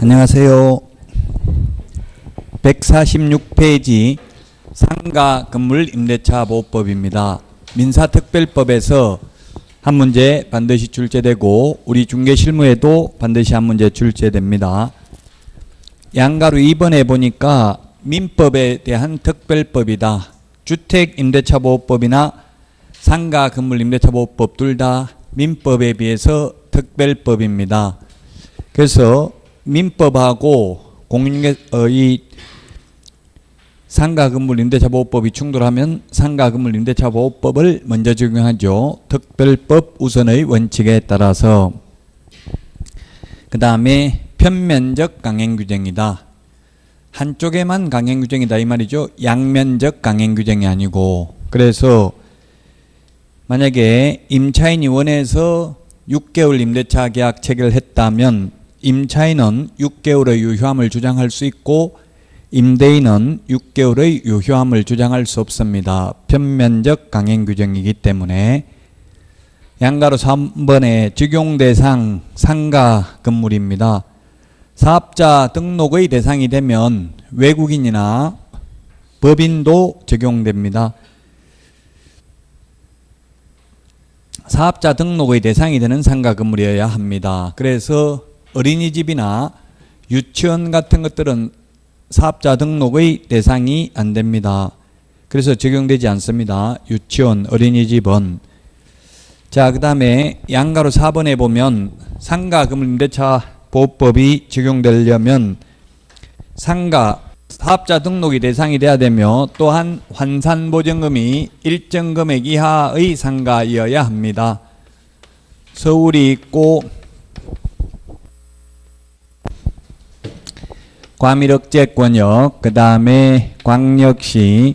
안녕하세요. 146페이지 상가 건물 임대차 보호법입니다. 민사특별법에서 한 문제 반드시 출제되고 우리 중개실무에도 반드시 한 문제 출제됩니다. 양가로 2번에 보니까 민법에 대한 특별법이다. 주택임대차보호법이나 상가 건물 임대차보호법 둘 다 민법에 비해서 특별법입니다. 그래서 민법하고 이 상가 건물 임대차보호법이 충돌하면 상가 건물 임대차보호법을 먼저 적용하죠. 특별법 우선의 원칙에 따라서. 그 다음에 편면적 강행규정이다. 한쪽에만 강행규정이다 이 말이죠. 양면적 강행규정이 아니고. 그래서 만약에 임차인이 원해서 6개월 임대차 계약 체결했다면 임차인은 6개월의 유효함을 주장할 수 있고 임대인은 6개월의 유효함을 주장할 수 없습니다. 편면적 강행규정이기 때문에. 양가로 3번에 적용대상 상가 건물입니다. 사업자 등록의 대상이 되면 외국인이나 법인도 적용됩니다. 사업자 등록의 대상이 되는 상가 건물이어야 합니다. 그래서 어린이집이나 유치원 같은 것들은 사업자 등록의 대상이 안 됩니다. 그래서 적용되지 않습니다. 유치원, 어린이집은. 자, 그 다음에 양가로 4번에 보면 상가 건물 임대차 보호법이 적용되려면 상가, 사업자 등록이 대상이 돼야 되며 또한 환산보증금이 일정 금액 이하의 상가이어야 합니다. 서울이 있고 과밀억제권역, 그 다음에 광역시,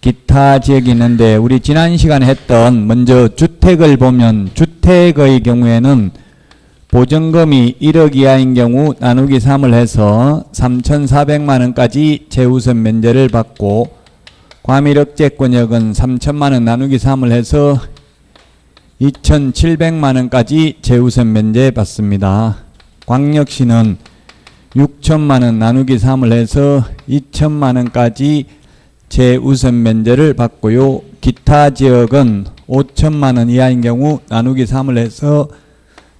기타 지역이 있는데 우리 지난 시간에 했던 먼저 주택을 보면 주택의 경우에는 보증금이 1억 이하인 경우 나누기 3을 해서 3,400만원까지 재우선 면제를 받고 과밀억제권역은 3천만원 나누기 3을 해서 2,700만원까지 재우선 면제 받습니다. 광역시는 6천만원 나누기 3을 해서 2천만원까지 재우선 면제를 받고요. 기타 지역은 5천만원 이하인 경우 나누기 3을 해서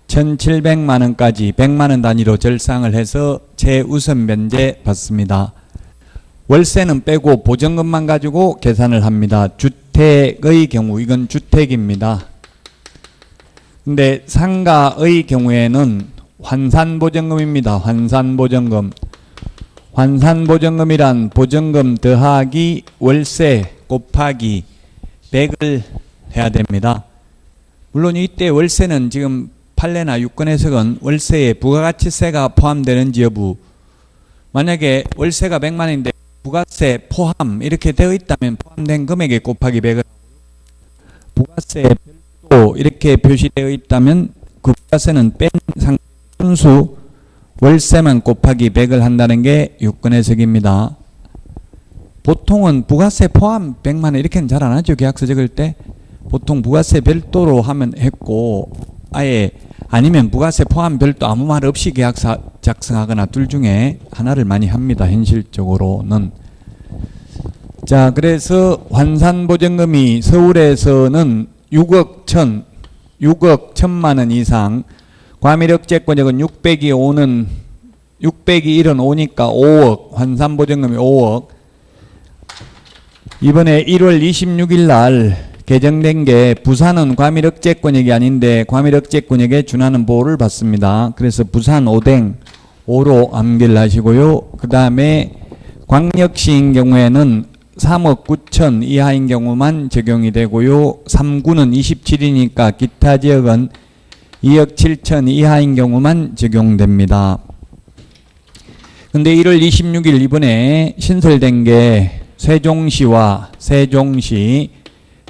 1,700만원까지 100만원 단위로 절상을 해서 재우선 면제 받습니다. 월세는 빼고 보증금만 가지고 계산을 합니다. 주택의 경우 이건 주택입니다. 근데 상가의 경우에는 환산보증금입니다. 환산보증금. 환산보증금이란 보증금 더하기 월세 곱하기 100을 해야 됩니다. 물론 이때 월세는 지금 판례나 유권 해석은 월세에 부가가치세가 포함되는지 여부, 만약에 월세가 100만원인데 부가세 포함 이렇게 되어 있다면 포함된 금액에 곱하기 100을, 부가세 별도 이렇게 표시되어 있다면 그 부가세는 뺀 상수 월세만 곱하기 100을 한다는 게 유권 해석입니다. 보통은 부가세 포함 100만원 이렇게는 잘 안 하죠. 계약서 적을 때 보통 부가세 별도로 하면 했고, 아예 아니면 부가세 포함 별도 아무 말 없이 계약서 작성하거나 둘 중에 하나를 많이 합니다. 현실적으로는. 자, 그래서 환산보증금이 서울에서는 6억 1천만원 이상, 과밀억제권역은 600이 1은 5니까 5억, 환산보증금이 5억. 이번에 1월 26일 날 개정된 게 부산은 과밀억제권역이 아닌데 과밀억제권역에 준하는 보호를 받습니다. 그래서 부산 5로 암기를 하시고요. 그 다음에 광역시인 경우에는 3억 9천 이하인 경우만 적용이 되고요. 3구는 27이니까 기타 지역은 2억 7천 이하인 경우만 적용됩니다. 근데 1월 26일 이번에 신설된 게 세종시와 세종시,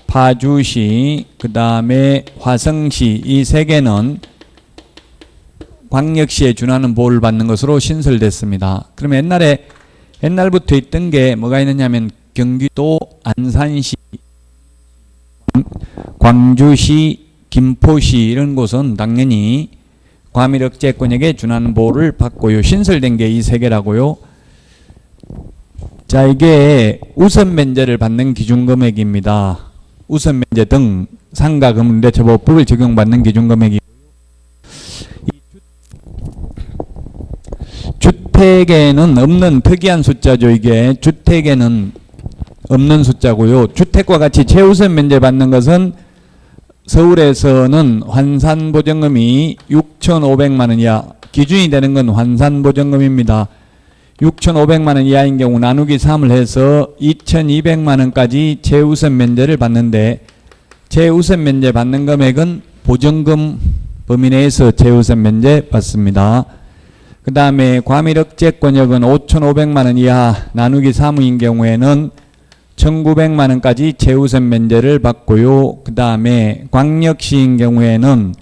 파주시, 그 다음에 화성시 이 세 개는 광역시에 준하는 보호를 받는 것으로 신설됐습니다. 그러면 옛날부터 있던 게 뭐가 있느냐면 경기도, 안산시, 광주시, 김포시 이런 곳은 당연히 과밀억제권역에 준하는 보호를 받고요. 신설된 게 이 세 개라고요. 자, 이게 우선 면제를 받는 기준금액입니다. 우선 면제 등 상가 금융대처보호법을 적용받는 기준금액이 주택에는 없는 특이한 숫자죠. 이게 주택에는 없는 숫자고요. 주택과 같이 최우선 면제 받는 것은 서울에서는 환산보증금이 6,500만 원 이하, 기준이 되는 건 환산보증금입니다. 6,500만 원 이하인 경우 나누기 3을 해서 2,200만 원까지 최우선 면제를 받는데, 최우선 면제 받는 금액은 보증금 범위 내에서 최우선 면제 받습니다. 그 다음에 과밀억제권역은 5,500만 원 이하 나누기 3인 경우에는 1,900만 원까지 최우선 면제를 받고요. 그 다음에 광역시인 경우에는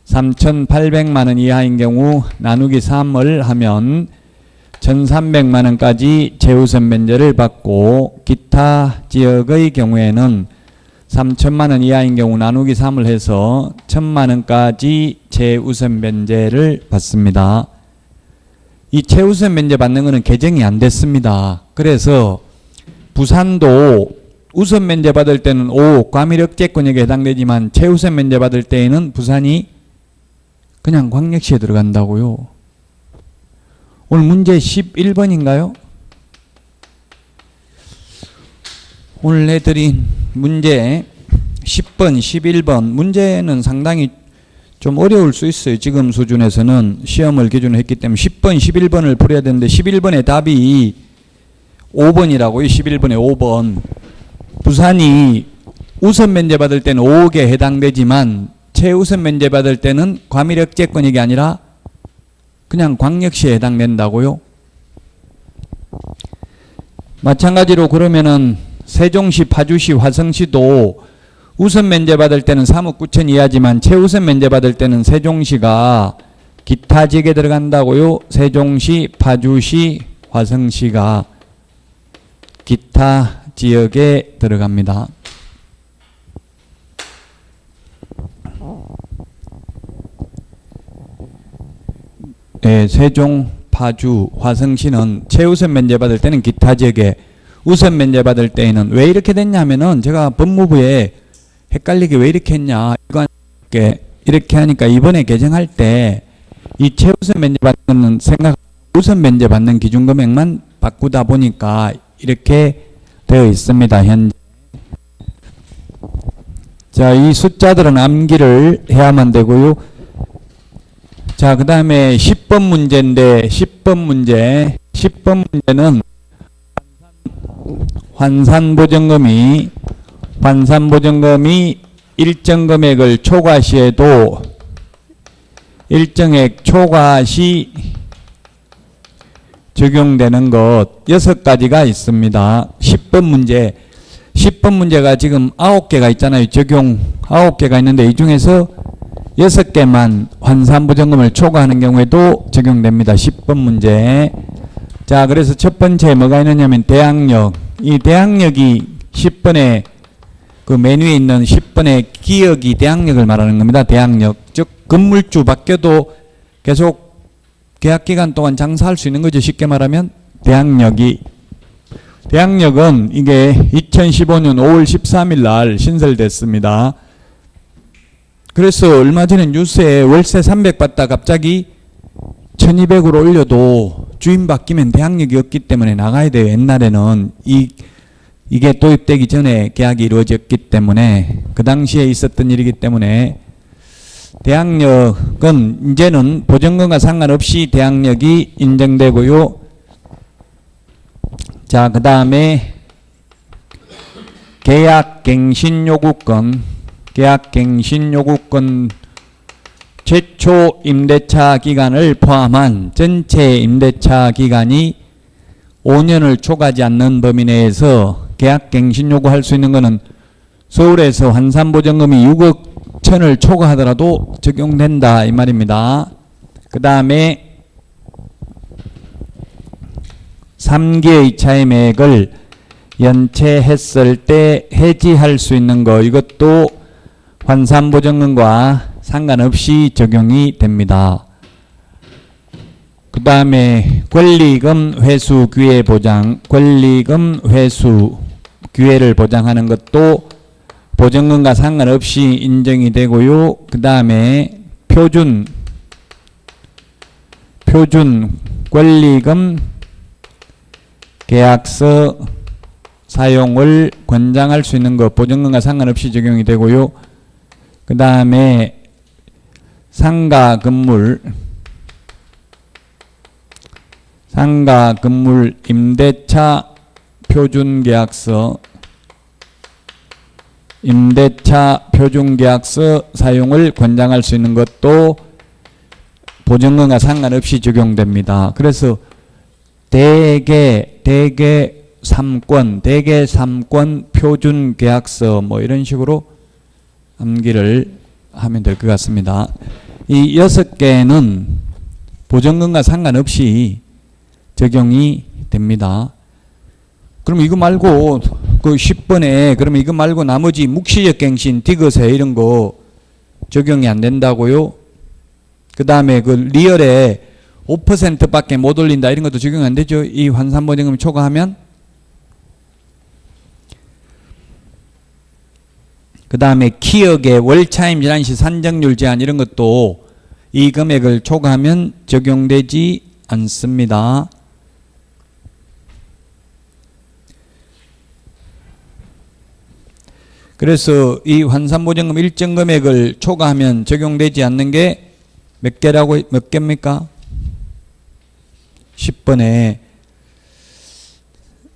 3,800만 원 이하인 경우 나누기 3을 하면 1,300만 원까지 최우선 면제를 받고, 기타 지역의 경우에는 3천만 원 이하인 경우 나누기 3을 해서 1,000만 원까지 최우선 면제를 받습니다. 이 최우선 면제 받는 것은 개정이 안 됐습니다. 그래서 부산도 우선 면제 받을 때는 5 과밀억제권역에 해당되지만 최우선 면제 받을 때에는 부산이 그냥 광역시에 들어간다고요. 오늘 문제 11번인가요? 오늘 내드린 문제 10번, 11번 문제는 상당히 좀 어려울 수 있어요. 지금 수준에서는 시험을 기준으로 했기 때문에 10번, 11번을 풀어야 되는데 11번의 답이 5번이라고요. 11번에 5번. 부산이 우선 면제 받을 때는 5억에 해당되지만 최우선 면제 받을 때는 과밀억제권역이 아니라 그냥 광역시에 해당된다고요. 마찬가지로 그러면은 세종시, 파주시, 화성시도 우선 면제 받을 때는 3억 9천 이하지만 최우선 면제 받을 때는 세종시가 기타 지역에 들어간다고요. 세종시, 파주시, 화성시가 기타 지역에 들어갑니다. 네, 세종, 파주, 화성시는 최우선 면제 받을 때는 기타 지역에, 우선 면제 받을 때에는 왜 이렇게 됐냐면은 제가 법무부에 헷갈리게 왜 이렇게 했냐, 이렇게 하니까 이번에 개정할 때 이 최우선 면제 받는 우선 면제 받는 기준금액만 바꾸다 보니까 이렇게 되어 있습니다. 현재. 자, 이 숫자들은 암기를 해야만 되고요. 자, 그 다음에 10번 문제인데 10번 문제는 환산보증금이 일정 금액을 초과시해도 일정액 초과시 적용되는 것 6가지가 있습니다. 10번 문제가 지금 9개가 있잖아요. 적용 9개가 있는데 이 중에서 6개만 환산보증금을 초과하는 경우에도 적용됩니다. 10번 문제. 자, 그래서 첫 번째 뭐가 있느냐면 대항력. 이 대항력이 10번에 그 메뉴에 있는 10번의 기억이 대항력을 말하는 겁니다. 대항력. 즉 건물주 바뀌어도 계속 계약기간 동안 장사할 수 있는 거죠. 쉽게 말하면 대항력은 이게 2015년 5월 13일 날 신설됐습니다. 그래서 얼마 전에 뉴스에 월세 300 받다 갑자기 1200으로 올려도 주인 바뀌면 대항력이 없기 때문에 나가야 돼요. 옛날에는 이게 도입되기 전에 계약이 이루어졌기 때문에 그 당시에 있었던 일이기 때문에 대항력은 이제는 보증금과 상관없이 대항력이 인정되고요. 자, 그 다음에 계약갱신요구권 최초 임대차 기간을 포함한 전체 임대차 기간이 5년을 초과하지 않는 범위 내에서 계약갱신 요구할 수 있는 것은 서울에서 환산보증금이 6억 1천을 초과하더라도 적용된다 이 말입니다. 그 다음에 3개의 차임액을 연체했을 때 해지할 수 있는 거, 이것도 환산보증금과 상관없이 적용이 됩니다. 그 다음에 권리금 회수 기회 보장, 권리금 회수 기회를 보장하는 것도 보증금과 상관없이 인정이 되고요. 그 다음에 표준 권리금 계약서 사용을 권장할 수 있는 것 보증금과 상관없이 적용이 되고요. 그 다음에 상가 건물 임대차 표준계약서 사용을 권장할 수 있는 것도 보증금과 상관없이 적용됩니다. 그래서 대개 3권 표준계약서 뭐 이런 식으로 암기를 하면 될 것 같습니다. 이 6개는 보증금과 상관없이 적용이 됩니다. 그럼 이거 말고 그 10번에 그러면 이거 말고 나머지 묵시적 갱신, 디귿에 이런 거 적용이 안 된다고요? 그 다음에 그 리얼에 5%밖에 못 올린다 이런 것도 적용 안 되죠? 이 환산보증금 초과하면. 그 다음에 기억의 월차임 지난시 산정률 제한 이런 것도 이 금액을 초과하면 적용되지 않습니다. 그래서 이 환산보증금 일정 금액을 초과하면 적용되지 않는 게 몇 개입니까? 10번에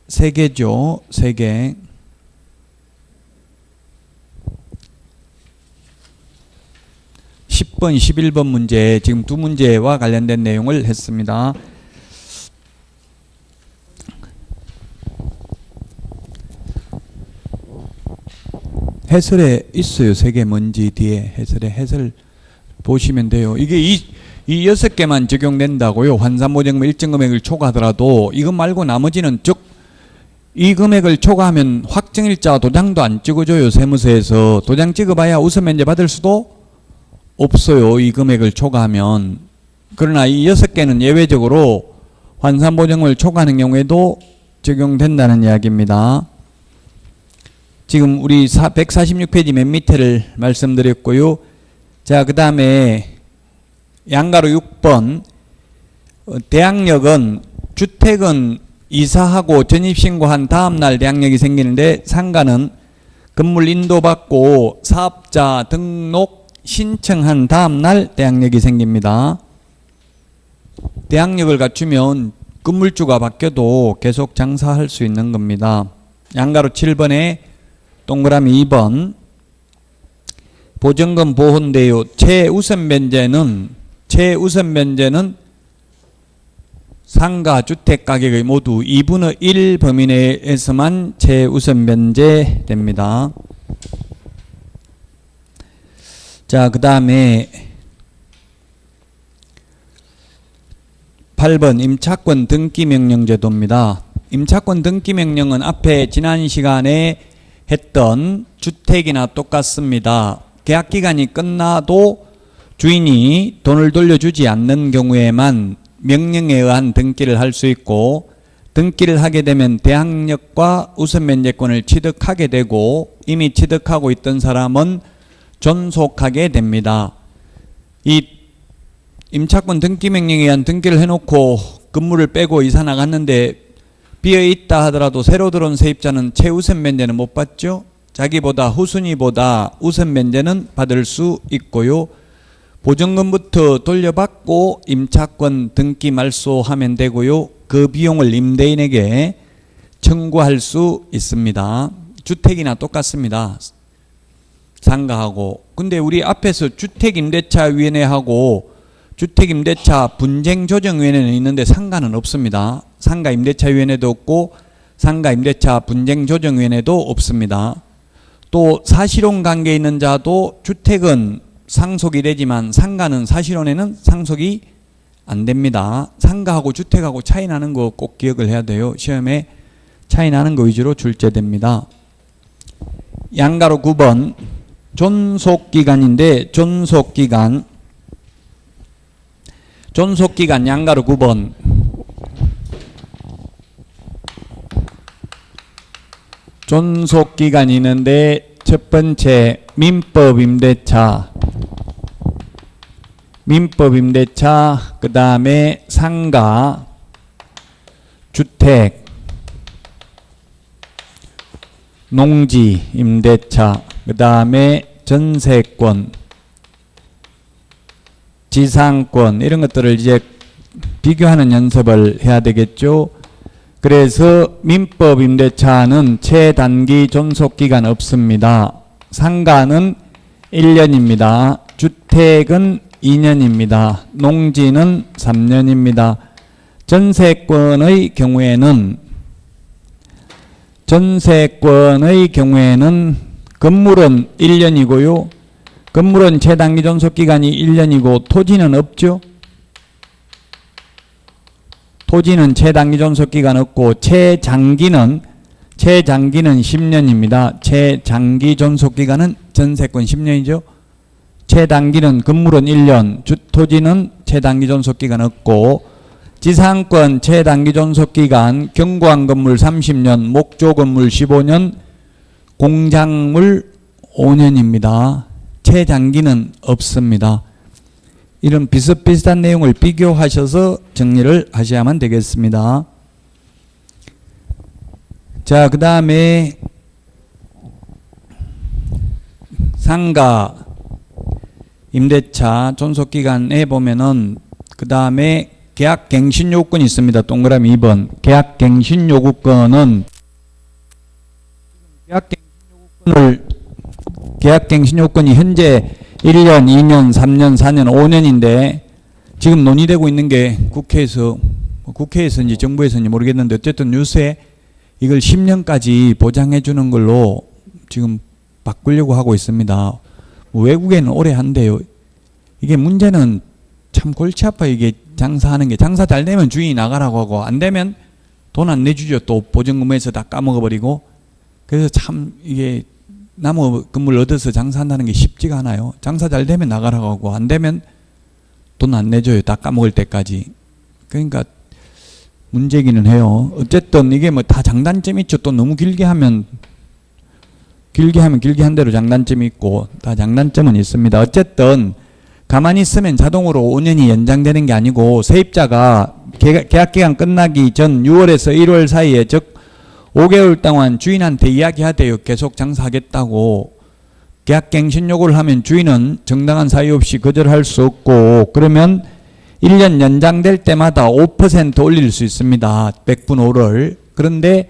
3개죠. 3개. 10번, 11번 문제 지금 두 문제와 관련된 내용을 했습니다. 해설에 있어요. 3개 뭔지 뒤에 해설 보시면 돼요. 이게 이 6개만 적용된다고요. 환산보증금 일정 금액을 초과하더라도 이것 말고 나머지는 즉 이 금액을 초과하면 확정일자 도장도 안 찍어줘요. 세무서에서 도장 찍어봐야 우선 면제 받을 수도 없어요. 이 금액을 초과하면. 그러나 이 6개는 예외적으로 환산보증금을 초과하는 경우에도 적용된다는 이야기입니다. 지금 우리 146페이지 맨 밑에를 말씀드렸고요. 자, 그 다음에 양가로 6번 대항력은 주택은 이사하고 전입신고한 다음날 대항력이 생기는데 상가는 건물 인도받고 사업자 등록 신청한 다음날 대항력이 생깁니다. 대항력을 갖추면 건물주가 바뀌어도 계속 장사할 수 있는 겁니다. 양가로 7번에 동그라미 2번 보증금 보훈대요. 최우선 변제는 상가 주택 가격의 모두 2분의 1 범위 내에서만 최우선 변제됩니다. 자, 그 다음에 8번 임차권 등기명령 제도입니다. 임차권 등기명령은 앞에 지난 시간에 했던 주택이나 똑같습니다. 계약기간이 끝나도 주인이 돈을 돌려주지 않는 경우에만 명령에 의한 등기를 할 수 있고 등기를 하게 되면 대항력과 우선면제권을 취득하게 되고 이미 취득하고 있던 사람은 존속하게 됩니다. 이 임차권 등기명령에 의한 등기를 해놓고 건물을 빼고 이사 나갔는데 비어있다 하더라도 새로 들어온 세입자는 최우선 면제는 못 받죠. 자기보다 후순위보다 우선 면제는 받을 수 있고요. 보증금부터 돌려받고 임차권 등기 말소하면 되고요. 그 비용을 임대인에게 청구할 수 있습니다. 주택이나 똑같습니다. 상가하고. 근데 우리 앞에서 주택임대차위원회하고 주택임대차 분쟁조정위원회는 있는데 상가는 없습니다. 상가임대차위원회도 없고 상가임대차 분쟁조정위원회도 없습니다. 또 사실혼 관계에 있는 자도 주택은 상속이 되지만 상가는 사실혼에는 상속이 안 됩니다. 상가하고 주택하고 차이 나는 거 꼭 기억을 해야 돼요. 시험에 차이 나는 거 위주로 출제됩니다. 양가로 9번 존속기간인데 존속기간 존속기간 양가로 9번. 존속기간이 있는데 첫 번째 민법 임대차, 그 다음에 상가, 주택, 농지 임대차, 그 다음에 전세권, 지상권, 이런 것들을 이제 비교하는 연습을 해야 되겠죠. 그래서 민법 임대차는 최단기 존속기간 없습니다. 상가는 1년입니다. 주택은 2년입니다. 농지는 3년입니다. 전세권의 경우에는 건물은 1년이고요. 건물은 최단기 존속기간이 1년이고 토지는 없죠. 토지는 최단기 존속기간 없고 최장기는 10년입니다. 최장기 존속기간은 전세권 10년이죠. 최단기는 건물은 1년, 토지는 최단기 존속기간 없고 지상권 최단기 존속기간 경관 건물 30년, 목조 건물 15년, 공작물 5년입니다. 최장기는 없습니다. 이런 비슷비슷한 내용을 비교하셔서 정리를 하셔야만 되겠습니다. 자, 그 다음에 상가 임대차 존속기간에 보면은 그 다음에 계약갱신요건이 있습니다. 동그라미 2번. 계약갱신요건은 계약갱신요건이 현재 1년, 2년, 3년, 4년, 5년인데 지금 논의되고 있는 게 국회에서인지 정부에서인지 모르겠는데 어쨌든 요새 이걸 10년까지 보장해 주는 걸로 지금 바꾸려고 하고 있습니다. 외국에는 오래 한대요. 이게 문제는 참 골치 아파. 이게 장사하는 게 장사 잘 되면 주인이 나가라고 하고 안 되면 돈 안 내주죠. 또 보증금에서 다 까먹어버리고. 그래서 참 이게 나무 건물 얻어서 장사한다는 게 쉽지가 않아요. 장사 잘 되면 나가라고 하고 안 되면 돈 안 내줘요. 다 까먹을 때까지. 그러니까 문제기는 해요. 어쨌든 이게 뭐 다 장단점이 있죠. 또 너무 길게 하면 길게 한 대로 장단점이 있고 다 장단점은 있습니다. 어쨌든 가만히 있으면 자동으로 5년이 연장되는 게 아니고 세입자가 계약기간 끝나기 전 6월에서 1월 사이에 즉 5개월 동안 주인한테 이야기하대요. 계속 장사하겠다고. 계약갱신 요구를 하면 주인은 정당한 사유 없이 거절할 수 없고 그러면 1년 연장될 때마다 5% 올릴 수 있습니다. 100분 5를. 그런데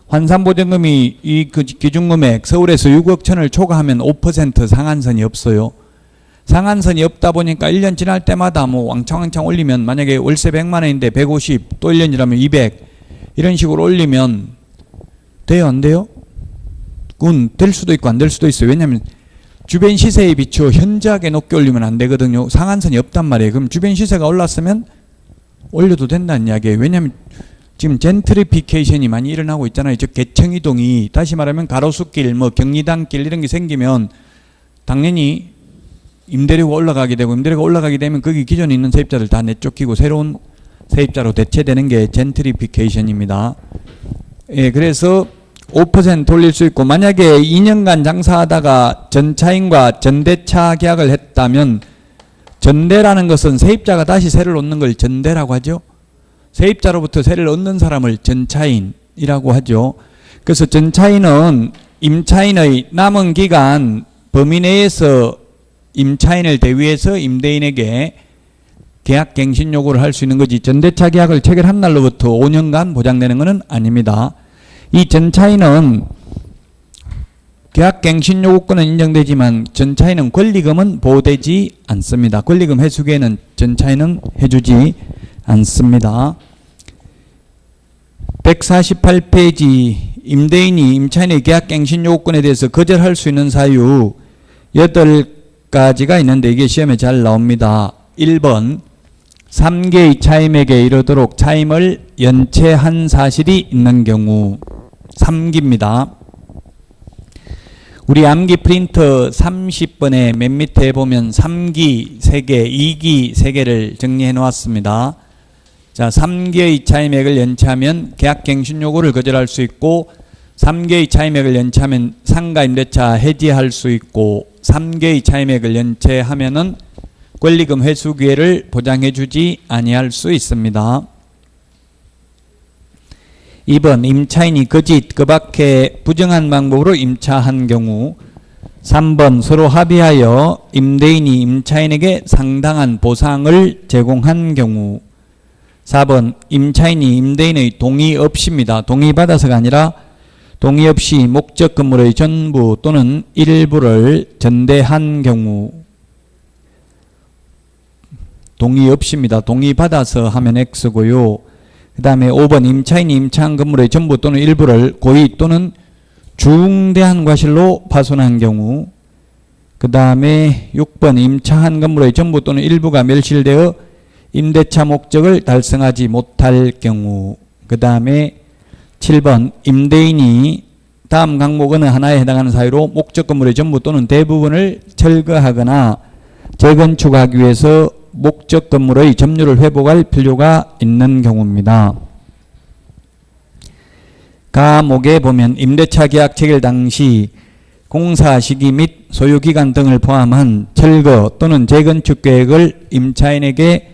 환산보증금이 이 기준금액 서울에서 6억 천을 초과하면 5% 상한선이 없어요. 상한선이 없다 보니까 1년 지날 때마다 뭐 왕창왕창 올리면 만약에 월세 100만 원인데 150, 또 1년이라면 200 이런 식으로 올리면 돼요, 안 돼요? 그건 될 수도 있고 안 될 수도 있어요. 왜냐하면 주변 시세에 비추어 현저하게 높게 올리면 안 되거든요. 상한선이 없단 말이에요. 그럼 주변 시세가 올랐으면 올려도 된다는 이야기예요. 왜냐하면 지금 젠트리피케이션이 많이 일어나고 있잖아요. 즉 개청이동이 다시 말하면 가로수길, 뭐 경리단길 이런 게 생기면 당연히 임대료가 올라가게 되고 임대료가 올라가게 되면 거기 기존에 있는 세입자들 다 내쫓기고 새로운 세입자로 대체되는 게 젠트리피케이션입니다. 예, 그래서 5% 올릴 수 있고 만약에 2년간 장사하다가 전차인과 전대차 계약을 했다면 전대라는 것은 세입자가 다시 세를 얻는 걸 전대라고 하죠. 세입자로부터 세를 얻는 사람을 전차인이라고 하죠. 그래서 전차인은 임차인의 남은 기간 범위 내에서 임차인을 대위해서 임대인에게 계약갱신 요구를 할 수 있는 거지 전대차 계약을 체결한 날로부터 5년간 보장되는 것은 아닙니다. 이 전차인은 계약갱신 요구권은 인정되지만 전차인은 권리금은 보호되지 않습니다. 권리금 회수기에는 전차인은 해주지 않습니다. 148페이지 임대인이 임차인의 계약갱신 요구권에 대해서 거절할 수 있는 사유 8가지가 있는데 이게 시험에 잘 나옵니다. 1번 3개의 차임에게 이르도록 차임을 연체한 사실이 있는 경우 3기입니다. 우리 암기 프린터 30번에 맨 밑에 보면 3기 3개, 2기 3개를 정리해 놓았습니다. 자, 3개의 차임액을 연체하면 계약갱신 요구를 거절할 수 있고 3개의 차임액을 연체하면 상가 임대차 해지할 수 있고 3개의 차임액을 연체하면은 권리금 회수 기회를 보장해 주지 아니할 수 있습니다. 2번 임차인이 거짓 그 밖에 부정한 방법으로 임차한 경우. 3번 서로 합의하여 임대인이 임차인에게 상당한 보상을 제공한 경우. 4번 임차인이 임대인의 동의 없이입니다. 동의 받아서가 아니라 동의 없이 목적 건물의 전부 또는 일부를 전대한 경우. 동의 없이입니다. 동의 받아서 하면 X고요. 그 다음에 5번 임차인이 임차한 건물의 전부 또는 일부를 고의 또는 중대한 과실로 파손한 경우. 그 다음에 6번 임차한 건물의 전부 또는 일부가 멸실되어 임대차 목적을 달성하지 못할 경우. 그 다음에 7번 임대인이 다음 항목 어느 하나에 해당하는 사유로 목적 건물의 전부 또는 대부분을 철거하거나 재건축하기 위해서 목적 건물의 점유를 회복할 필요가 있는 경우입니다. 가목에 보면 임대차 계약 체결 당시 공사 시기 및 소요기간 등을 포함한 철거 또는 재건축 계획을 임차인에게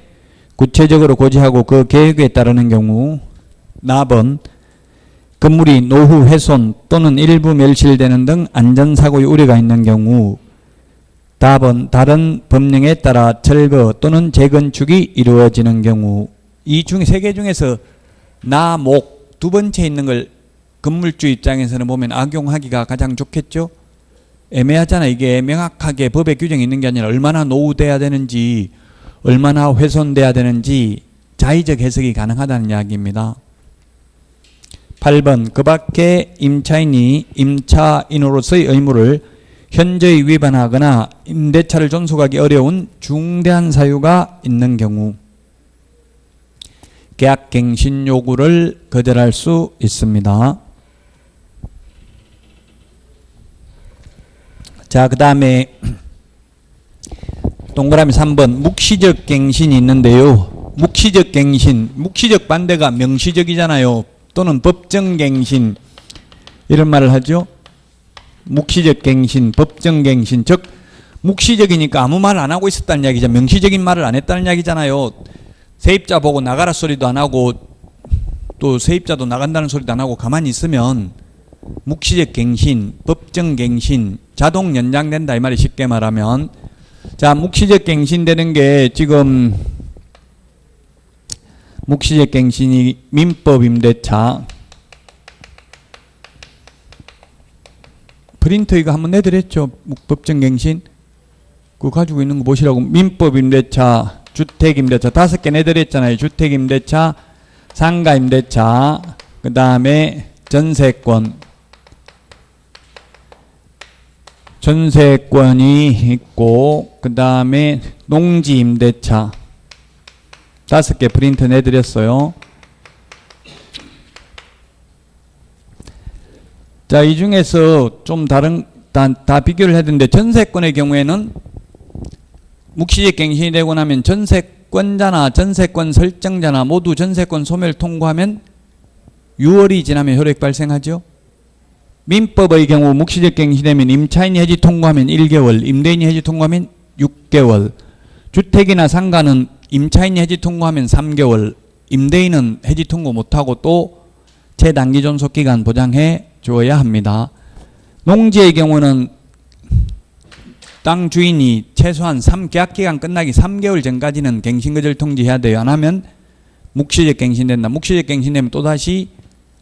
구체적으로 고지하고 그 계획에 따르는 경우. 나번 건물이 노후 훼손 또는 일부 멸실되는 등 안전사고의 우려가 있는 경우. 답은 다른 법령에 따라 철거 또는 재건축이 이루어지는 경우. 이 중에 세 개 중에서 나, 목 두 번째 있는 걸 건물주 입장에서는 보면 악용하기가 가장 좋겠죠. 애매하잖아. 이게 명확하게 법에 규정이 있는 게 아니라 얼마나 노후돼야 되는지 얼마나 훼손돼야 되는지 자의적 해석이 가능하다는 이야기입니다. 8번 그 밖에 임차인이 임차인으로서의 의무를 현저히 위반하거나 임대차를 존속하기 어려운 중대한 사유가 있는 경우 계약갱신 요구를 거절할 수 있습니다. 자, 그 다음에 동그라미 3번 묵시적 갱신이 있는데요. 묵시적 갱신, 묵시적 반대가 명시적이잖아요. 또는 법정 갱신 이런 말을 하죠. 묵시적 갱신, 법정 갱신, 즉 묵시적이니까 아무 말 안 하고 있었다는 이야기죠. 명시적인 말을 안 했다는 이야기잖아요. 세입자 보고 나가라 소리도 안 하고 또 세입자도 나간다는 소리도 안 하고 가만히 있으면 묵시적 갱신, 법정 갱신, 자동 연장된다 이 말이 쉽게 말하면. 자, 묵시적 갱신되는 게 지금 묵시적 갱신이 민법 임대차 프린터 이거 한번 내드렸죠. 법정 갱신 그거 가지고 있는 거 보시라고. 민법 임대차, 주택 임대차 5개 내드렸잖아요. 주택 임대차, 상가 임대차, 그 다음에 전세권, 전세권이 있고 그 다음에 농지 임대차 5개 프린터 내드렸어요. 자, 이 중에서 좀 다른 다 비교를 해야 되는데 전세권의 경우에는 묵시적 갱신이 되고 나면 전세권자나 전세권 설정자나 모두 전세권 소멸 통고하면 6월이 지나면 효력 발생하죠. 민법의 경우 묵시적 갱신되면 임차인이 해지 통고하면 1개월, 임대인이 해지 통고하면 6개월, 주택이나 상가는 임차인이 해지 통고하면 3개월, 임대인은 해지 통고 못하고 또 최단기 존속기간 보장해 주어야 합니다. 농지의 경우는 땅 주인이 최소한 계약기간 끝나기 3개월 전까지는 갱신거절 통지해야 돼요. 안 하면 묵시적 갱신된다. 묵시적 갱신되면 또다시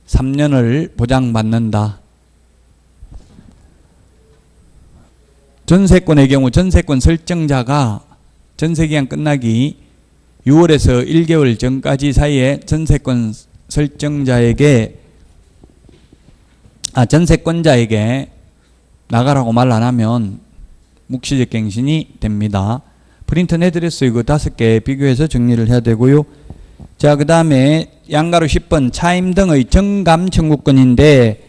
3년을 보장받는다. 전세권의 경우 전세권 설정자가 전세기간 끝나기 6월에서 1개월 전까지 사이에 전세권 설정자에게 전세권자에게 나가라고 말 안 하면 묵시적 갱신이 됩니다. 프린터 내드렸어요. 이거 5개 비교해서 정리를 해야 되고요. 자, 그 다음에 양가로 10번 차임 등의 정감 청구권인데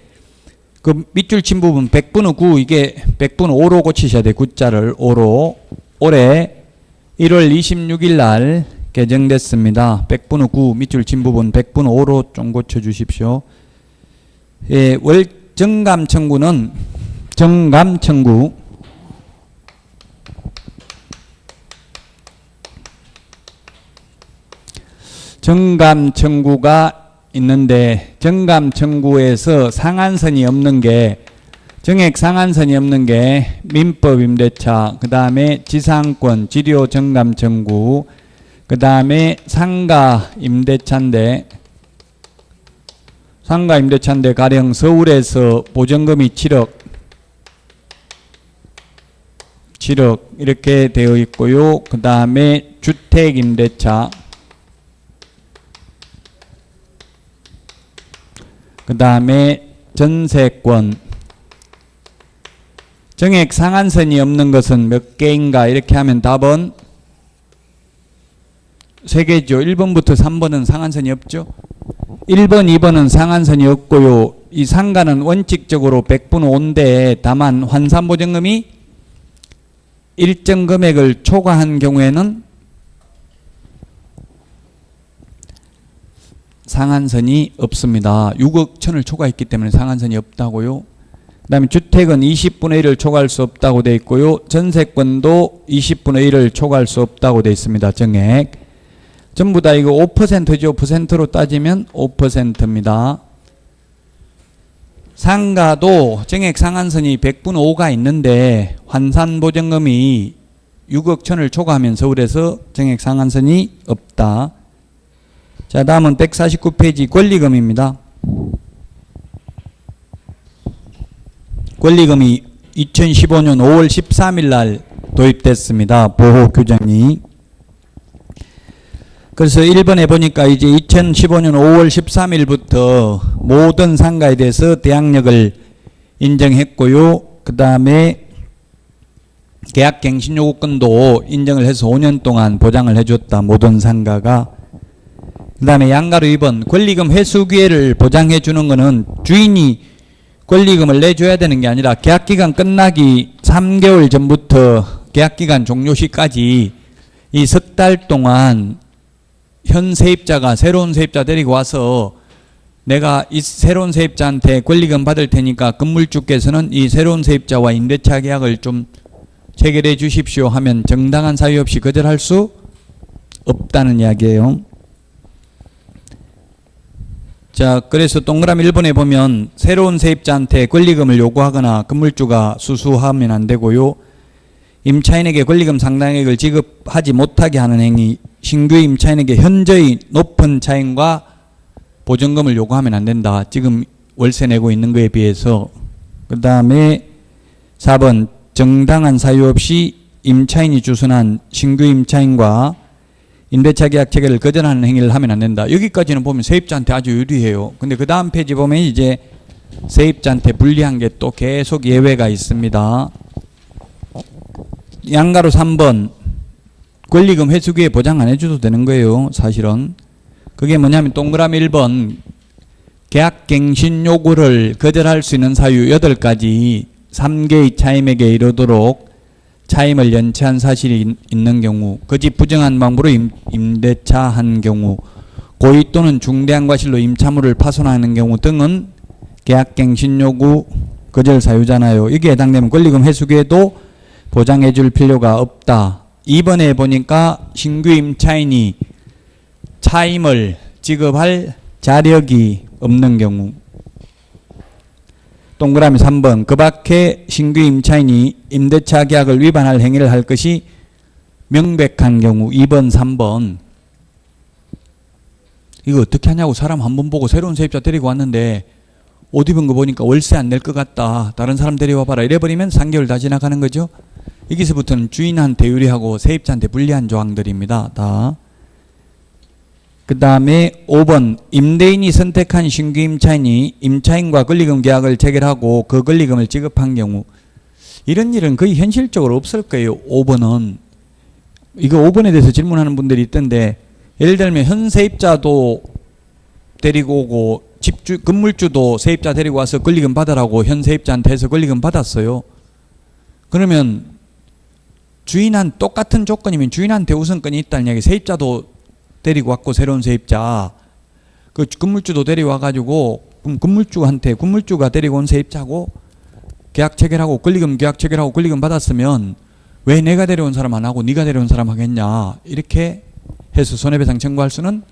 그 밑줄 친 부분 100분의 9 이게 100분의 5로 고치셔야 돼. 9자를 5로. 올해 1월 26일 날 개정됐습니다. 100분의 9 밑줄 친 부분 100분의 5로 좀 고쳐주십시오. 예, 정감 청구는 정감 청구 정감 청구가 있는데 정감 청구에서 상한선이 없는 게 정액 상한선이 없는 게 민법 임대차, 그 다음에 지상권 지료 정감 청구, 그 다음에 상가 임대차인데 가령 서울에서 보증금이 7억 이렇게 되어 있고요. 그 다음에 주택 임대차, 그 다음에 전세권. 정액 상한선이 없는 것은 몇 개인가 이렇게 하면 답은 3개죠. 1번부터 3번은 상한선이 없죠. 1번, 2번은 상한선이 없고요. 이 상가는 원칙적으로 100분의 5인데 다만 환산보증금이 일정 금액을 초과한 경우에는 상한선이 없습니다. 6억 천을 초과했기 때문에 상한선이 없다고요. 그 다음에 주택은 20분의 1을 초과할 수 없다고 되어 있고요. 전세권도 20분의 1을 초과할 수 없다고 되어 있습니다. 정액. 전부 다 이거 5%죠. 퍼센트로 따지면 5%입니다. 상가도 정액 상한선이 100분의 5가 있는데 환산보증금이 6억 천을 초과하면 서울에서 정액 상한선이 없다. 자, 다음은 149페이지 권리금입니다. 권리금이 2015년 5월 13일 날 도입됐습니다. 보호규정이. 그래서 1번에 보니까 이제 2015년 5월 13일부터 모든 상가에 대해서 대항력을 인정했고요. 그 다음에 계약갱신요구권도 인정을 해서 5년 동안 보장을 해줬다. 모든 상가가. 그 다음에 양가로 2번 권리금 회수 기회를 보장해 주는 것은 주인이 권리금을 내줘야 되는 게 아니라 계약기간 끝나기 3개월 전부터 계약기간 종료 시까지 이 석 달 동안 현 세입자가 새로운 세입자 데리고 와서 내가 이 새로운 세입자한테 권리금 받을 테니까 건물주께서는 이 새로운 세입자와 임대차 계약을 좀 체결해 주십시오 하면 정당한 사유 없이 거절할 수 없다는 이야기예요. 자, 그래서 동그라미 1번에 보면 새로운 세입자한테 권리금을 요구하거나 건물주가 수수하면 안 되고요. 임차인에게 권리금 상당액을 지급하지 못하게 하는 행위, 신규 임차인에게 현저히 높은 차임과 보증금을 요구하면 안 된다. 지금 월세 내고 있는 거에 비해서. 그 다음에 4번 정당한 사유 없이 임차인이 주선한 신규 임차인과 임대차 계약 체결을 거절하는 행위를 하면 안 된다. 여기까지는 보면 세입자한테 아주 유리해요. 근데 그 다음 페이지 보면 이제 세입자한테 불리한 게 또 계속 예외가 있습니다. 양가로 3번 권리금 회수 기회 보장 안 해줘도 되는 거예요. 사실은. 그게 뭐냐면 동그라미 1번 계약갱신 요구를 거절할 수 있는 사유 8가지 3개의 차임에게 이르도록 차임을 연체한 사실이 있는 경우, 거짓 부정한 방법으로 임대차한 경우, 고의 또는 중대한 과실로 임차물을 파손하는 경우 등은 계약갱신 요구 거절 사유잖아요. 이게 해당되면 권리금 회수 기회도 보장해 줄 필요가 없다. 2번에 보니까 신규 임차인이 차임을 지급할 자력이 없는 경우. 동그라미 3번 그 밖에 신규 임차인이 임대차 계약을 위반할 행위를 할 것이 명백한 경우. 2번 3번 이거 어떻게 하냐고. 사람 한 번 보고 새로운 세입자 데리고 왔는데 옷 입은 거 보니까 월세 안 낼 것 같다. 다른 사람 데려와 봐라. 이래버리면 3개월 다 지나가는 거죠. 여기서부터는 주인한테 유리하고 세입자한테 불리한 조항들입니다. 다. 그 다음에 5번 임대인이 선택한 신규 임차인이 임차인과 권리금 계약을 체결하고 그 권리금을 지급한 경우. 이런 일은 거의 현실적으로 없을 거예요. 5번은. 이거 5번에 대해서 질문하는 분들이 있던데 예를 들면 현 세입자도 데리고 오고 건물주도 세입자 데리고 와서 권리금 받으라고 현 세입자한테 해서 권리금 받았어요. 그러면 똑같은 조건이면 주인한테 우선권이 있다는 얘기. 세입자도 데리고 왔고 새로운 세입자 그 건물주도 데리고 와가지고 건물주가 데리고 온 세입자고 계약 체결하고 권리금 계약 체결하고 권리금 받았으면 왜 내가 데려온 사람 안 하고 네가 데려온 사람 하겠냐 이렇게 해서 손해배상 청구할 수는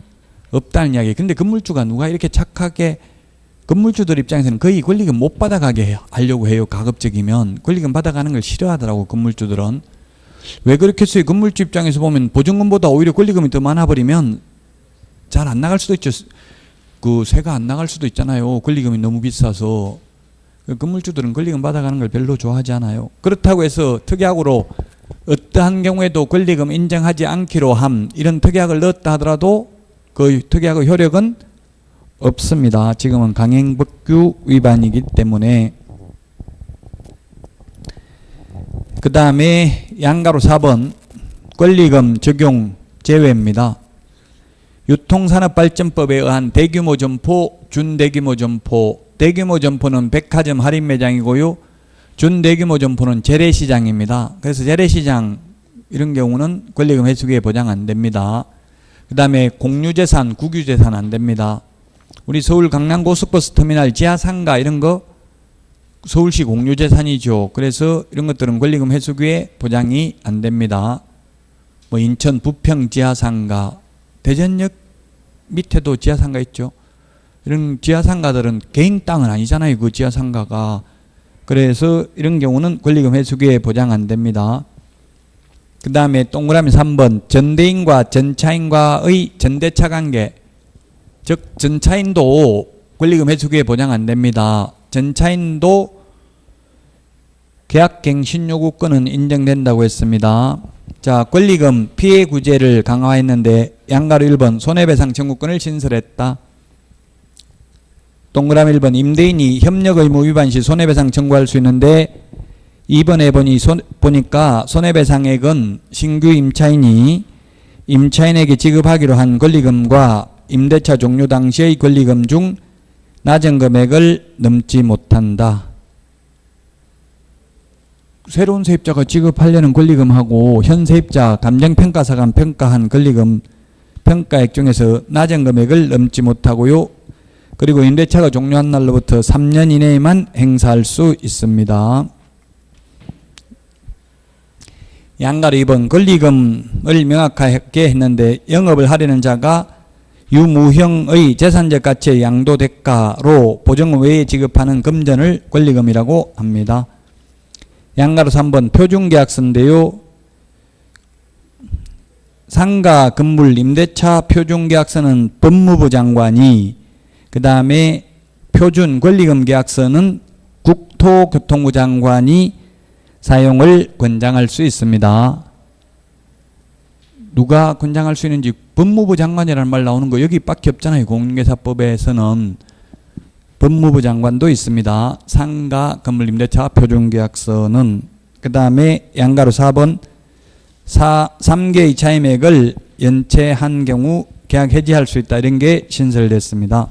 없다는 이야기. 근데 건물주가 누가 이렇게 착하게 건물주들 입장에서는 거의 권리금 못 받아가게 하려고 해요. 가급적이면 권리금 받아가는 걸 싫어하더라고 건물주들은. 왜 그렇겠어요? 건물주 입장에서 보면 보증금보다 오히려 권리금이 더 많아버리면 잘 안 나갈 수도 있죠. 그 세가 안 나갈 수도 있잖아요. 권리금이 너무 비싸서. 건물주들은 권리금 받아가는 걸 별로 좋아하지 않아요. 그렇다고 해서 특약으로 어떠한 경우에도 권리금 인정하지 않기로 함 이런 특약을 넣었다 하더라도 그 특약의 효력은 없습니다. 지금은 강행법규 위반이기 때문에. 그 다음에 양가로 4번 권리금 적용 제외입니다. 유통산업발전법에 의한 대규모 점포, 준대규모 점포, 대규모 점포는 백화점 할인 매장이고요. 준대규모 점포는 재래시장입니다. 그래서 재래시장 이런 경우는 권리금 회수기에 보장 안 됩니다. 그 다음에 공유재산, 국유재산 안 됩니다. 우리 서울 강남 고속버스 터미널 지하상가 이런 거 서울시 공유재산이죠. 그래서 이런 것들은 권리금 회수기에 보장이 안 됩니다. 뭐 인천 부평 지하상가, 대전역 밑에도 지하상가 있죠. 이런 지하상가들은 개인 땅은 아니잖아요. 그 지하상가가. 그래서 이런 경우는 권리금 회수기에 보장 안 됩니다. 그 다음에 동그라미 3번 전대인과 전차인과의 전대차 관계, 즉 전차인도 권리금 회수기에 보장 안 됩니다. 전차인도 계약갱신 요구권은 인정된다고 했습니다. 자, 권리금 피해 구제를 강화했는데 양가로 1번 손해배상 청구권을 신설했다. 동그라미 1번 임대인이 협력 의무 위반 시 손해배상 청구할 수 있는데 2번에 보니까 손해배상액은 신규 임차인이 임차인에게 지급하기로 한 권리금과 임대차 종료 당시의 권리금 중 낮은 금액을 넘지 못한다. 새로운 세입자가 지급하려는 권리금하고 현 세입자 감정평가사가 평가한 권리금 평가액 중에서 낮은 금액을 넘지 못하고요. 그리고 임대차가 종료한 날로부터 3년 이내에만 행사할 수 있습니다. 양가로 2번 권리금을 명확하게 했는데 영업을 하려는 자가 유무형의 재산적 가치의 양도 대가로 보증금 외에 지급하는 금전을 권리금이라고 합니다. 양가로 3번 표준계약서인데요. 상가 건물 임대차 표준계약서는 법무부 장관이, 그 다음에 표준 권리금 계약서는 국토교통부 장관이 사용을 권장할 수 있습니다. 누가 권장할 수 있는지 법무부 장관이라는 말 나오는 거 여기밖에 없잖아요. 공인중개사법에서는 법무부 장관도 있습니다. 상가 건물 임대차 표준계약서는. 그 다음에 양가로 4번 3개의 차임액을 연체한 경우 계약 해지할 수 있다. 이런 게 신설됐습니다.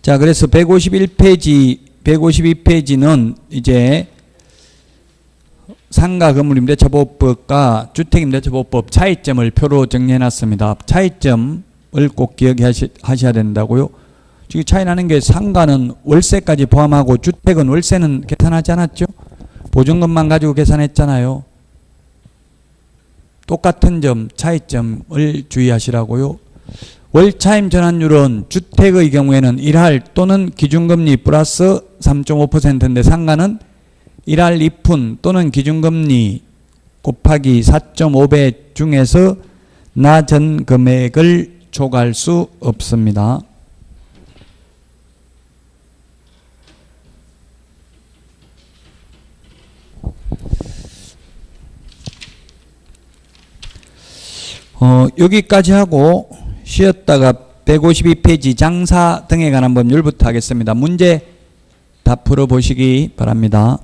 자, 그래서 152페이지는 이제 상가 건물 임대차보호법과 주택임대차보호법 차이점을 표로 정리해놨습니다. 차이점을 꼭 기억하셔야 된다고요. 지금 차이 나는 게 상가는 월세까지 포함하고 주택은 월세는 계산하지 않았죠. 보증금만 가지고 계산했잖아요. 똑같은 점 차이점을 주의하시라고요. 월차임 전환율은 주택의 경우에는 1할 또는 기준금리 플러스 3.5%인데 상가는 1할 2푼 또는 기준금리 곱하기 4.5배 중에서 낮은 금액을 초과할 수 없습니다. 여기까지 하고 쉬었다가 152페이지 장사 등에 관한 법률부터 하겠습니다. 문제 다 풀어보시기 바랍니다.